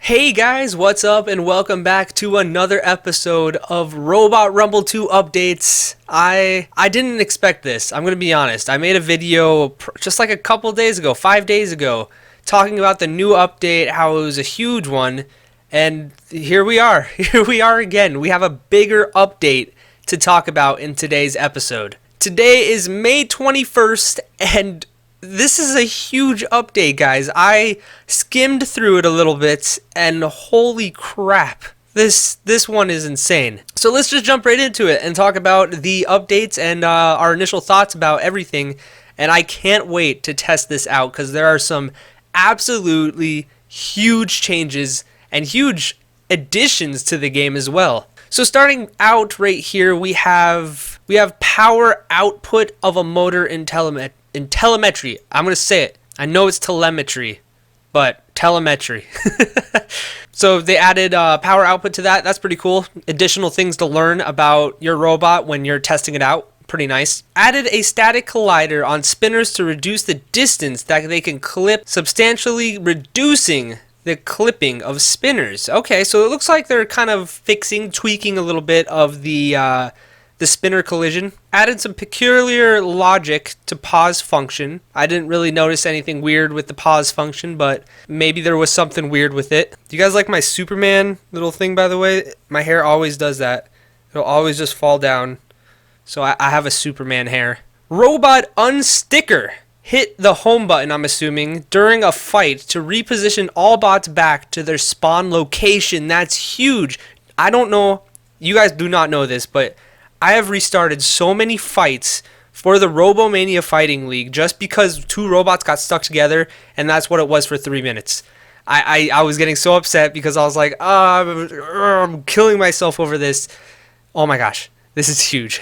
Hey guys, what's up and welcome back to another episode of Robot Rumble 2 updates. I didn't expect this, I'm going to be honest. I made a video just like a couple days ago, 5 days ago, talking about the new update, how it was a huge one, and here we are. Here we are again. We have a bigger update to talk about in today's episode. Today is May 21st and this is a huge update, guys. I skimmed through it a little bit, and holy crap, this one is insane. So let's just jump right into it and talk about the updates and our initial thoughts about everything. And I can't wait to test this out because there are some absolutely huge changes and huge additions to the game as well. So starting out right here, we have power output of a motor in telemetry. I'm going to say it. I know it's telemetry, but telemetry. So they added power output to that. That's pretty cool. Additional things to learn about your robot when you're testing it out. Pretty nice. Added a static collider on spinners to reduce the distance that they can clip, substantially reducing the clipping of spinners. Okay, so it looks like they're kind of tweaking a little bit of the spinner collision. Added some peculiar logic to pause function. I didn't really notice anything weird with the pause function, but maybe there was something weird with it. Do you guys like my Superman little thing, by the way? My hair always does that. It'll always just fall down. So I have a Superman hair. Robot unsticker. Hit the home button, I'm assuming, during a fight to reposition all bots back to their spawn location. That's huge. I don't know. You guys do not know this, but I have restarted so many fights for the Robomania Fighting League just because two robots got stuck together, and that's what it was for 3 minutes. I was getting so upset because I was like, I'm killing myself over this. Oh my gosh, this is huge.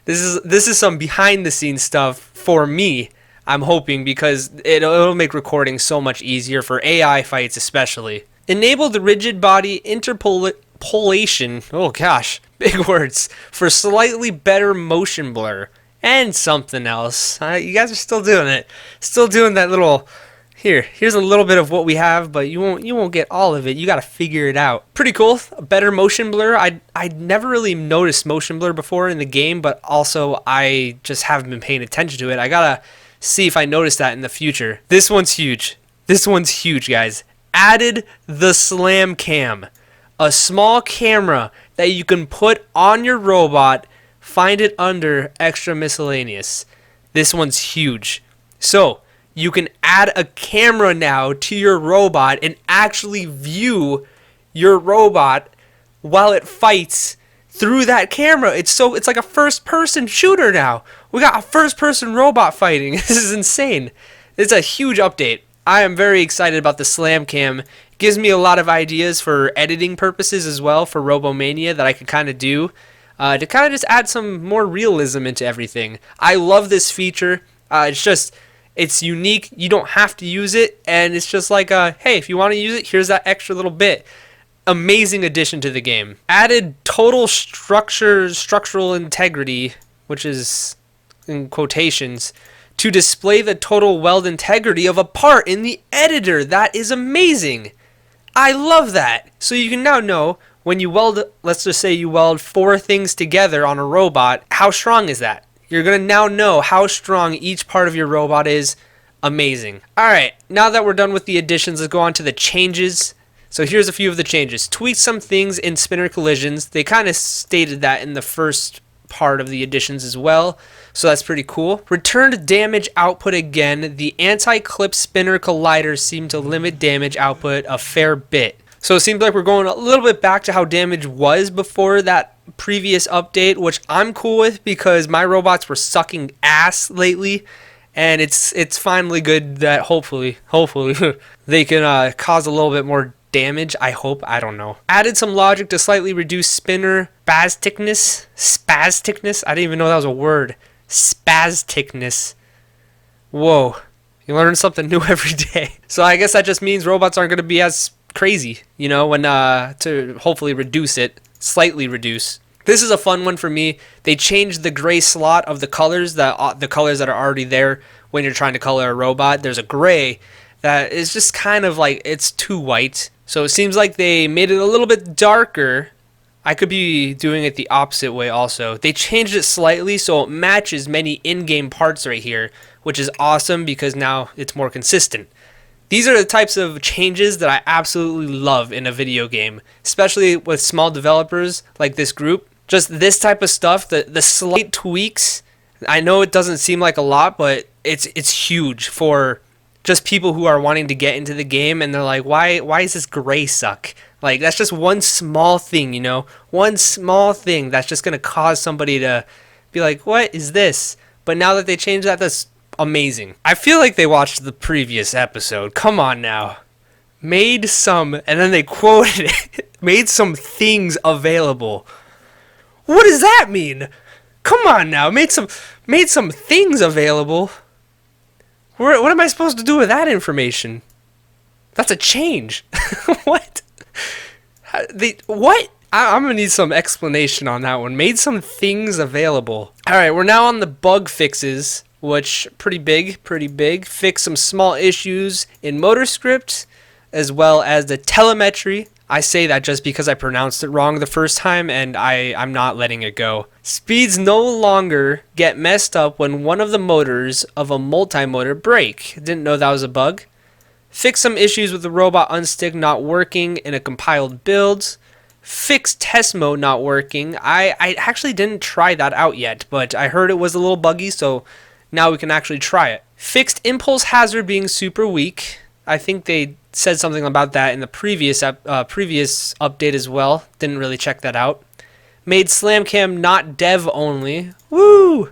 This is some behind the scenes stuff for me, I'm hoping, because it'll make recording so much easier for AI fights especially. Enable the rigid body interpolation, oh gosh, big words, for slightly better motion blur and something else. You guys are still doing it. Still doing that little, here's a little bit of what we have, but you won't get all of it. You got to figure it out. Pretty cool. A better motion blur. I'd never really noticed motion blur before in the game, but also I just haven't been paying attention to it. I got to see if I notice that in the future. This one's huge. This one's huge, guys. Added the slam cam. A small camera that you can put on your robot. Find it under extra miscellaneous. This one's huge. So you can add a camera now to your robot and actually view your robot while it fights through that camera. It's like a first-person shooter now. We got a first-person robot fighting. This is insane. It's a huge update. I am very excited about the slam cam. Gives me a lot of ideas for editing purposes as well for Robomania that I can kind of do to kind of just add some more realism into everything. I love this feature. It's unique. You don't have to use it, and it's just like, hey, if you want to use it, here's that extra little bit. Amazing addition to the game. Added total structural integrity, which is in quotations, to display the total weld integrity of a part in the editor. That is amazing. I love that. So you can now know when you weld, let's just say you weld 4 things together on a robot, how strong is that? You're going to now know how strong each part of your robot is. Amazing. Alright, now that we're done with the additions, let's go on to the changes. So here's a few of the changes. Tweak some things in spinner collisions. They kind of stated that in the first part of the additions as well. So that's pretty cool. Returned damage output again. The anti-clip spinner colliders seem to limit damage output a fair bit. So it seems like we're going a little bit back to how damage was before that previous update, which I'm cool with because my robots were sucking ass lately. And it's finally good that hopefully they can cause a little bit more damage, I hope. I don't know. Added some logic to slightly reduce spinner spasticness. I didn't even know that was a word. Spasticness. Whoa. You learn something new every day. So I guess that just means robots aren't going to be as crazy, when to hopefully reduce it, slightly reduce. This is a fun one for me. They changed the gray slot of the colors that are already there when you're trying to color a robot. There's a gray that is just kind of like it's too white. So it seems like they made it a little bit darker. I could be doing it the opposite way also. They changed it slightly so it matches many in-game parts right here, which is awesome because now it's more consistent. These are the types of changes that I absolutely love in a video game, especially with small developers like this group. Just this type of stuff, the slight tweaks. I know it doesn't seem like a lot, but it's huge for just people who are wanting to get into the game and they're like, why is this gray suck? Like, that's just one small thing, you know? One small thing that's just going to cause somebody to be like, what is this? But now that they changed that, that's amazing. I feel like they watched the previous episode. Come on now. Made some, and then they quoted it. Made some things available. What does that mean? Come on now. Made some things available. What am I supposed to do with that information? That's a change. What? What? I'm gonna need some explanation on that one. Made some things available. All right, we're now on the bug fixes, which pretty big. Fix some small issues in MotorScript, as well as the telemetry. I say that just because I pronounced it wrong the first time, and I'm not letting it go. Speeds no longer get messed up when one of the motors of a multi-motor break. Didn't know that was a bug. Fix some issues with the robot unstick not working in a compiled build. Fix test mode not working. I actually didn't try that out yet, but I heard it was a little buggy, so now we can actually try it. Fixed impulse hazard being super weak. I think they said something about that in the previous update as well. Didn't really check that out. Made SlamCam not dev only. Woo!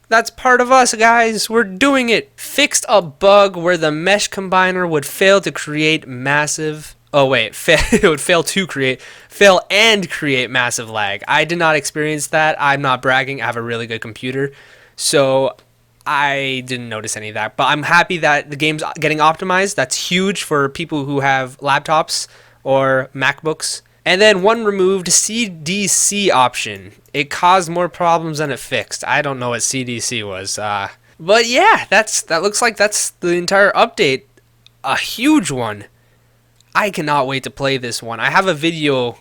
That's part of us, guys. We're doing it. Fixed a bug where the mesh combiner would fail to create massive... Oh, wait. It would fail and create massive lag. I did not experience that. I'm not bragging. I have a really good computer. So I didn't notice any of that. But I'm happy that the game's getting optimized. That's huge for people who have laptops or MacBooks. And then one removed CDC option. It caused more problems than it fixed. I don't know what CDC was. But yeah, that looks like that's the entire update. A huge one. I cannot wait to play this one. I have a video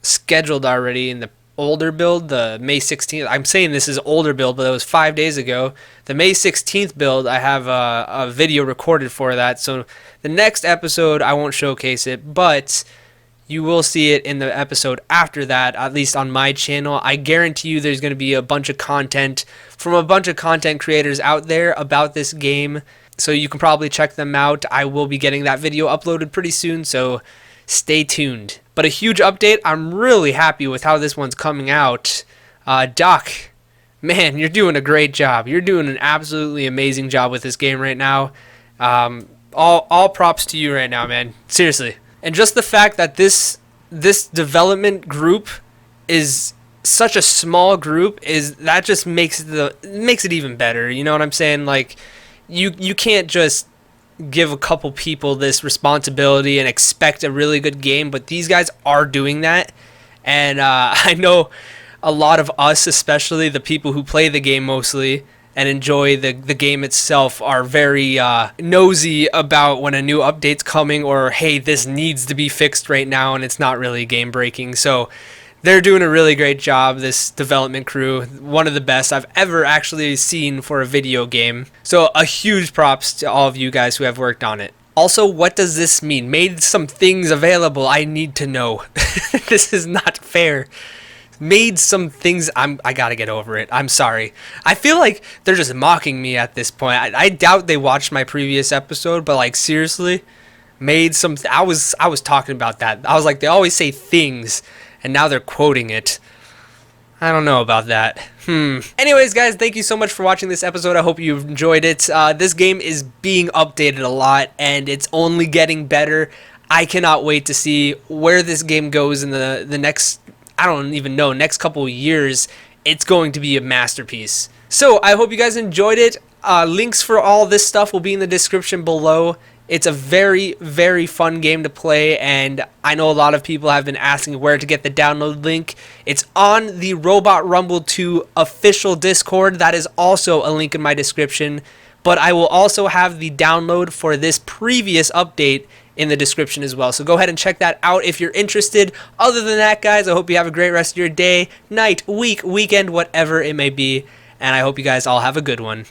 scheduled already in the older build, the May 16th. I'm saying this is older build, but that was 5 days ago. The May 16th build, I have a video recorded for that. So the next episode, I won't showcase it, but you will see it in the episode after that, at least on my channel. I guarantee you there's going to be a bunch of content from a bunch of content creators out there about this game. So you can probably check them out. I will be getting that video uploaded pretty soon, so stay tuned. But a huge update. I'm really happy with how this one's coming out. Doc, man, you're doing a great job. You're doing an absolutely amazing job with this game right now. All props to you right now, man. Seriously. And just the fact that this development group is such a small group that just makes it even better. You know what I'm saying? Like, you can't just give a couple people this responsibility and expect a really good game, but these guys are doing that. And I know a lot of us, especially the people who play the game mostly and enjoy the game itself, are very nosy about when a new update's coming, or hey, this needs to be fixed right now, and it's not really game breaking. So they're doing a really great job, this development crew. One of the best I've ever actually seen for a video game. So a huge props to all of you guys who have worked on it. Also, what does this mean? Made some things available. I need to know. This is not fair. Made some things. I gotta get over it. I'm sorry. I feel like they're just mocking me at this point. I doubt they watched my previous episode, but like, seriously, made some. I was talking about that. I was like, they always say things, and now they're quoting it. I don't know about that. Anyways, guys, thank you so much for watching this episode. I hope you've enjoyed it. This game is being updated a lot, and it's only getting better. I cannot wait to see where this game goes in the next, I don't even know, next couple of years. It's going to be a masterpiece. So I hope you guys enjoyed it. Links for all this stuff will be in the description below. It's a very, very fun game to play, and I know a lot of people have been asking where to get the download link. It's on the Robot Rumble 2 official Discord. That is also a link in my description. but I will also have the download for this previous update in the description as well. So go ahead and check that out if you're interested. Other than that, guys, I hope you have a great rest of your day, night, week, weekend, whatever it may be. And I hope you guys all have a good one.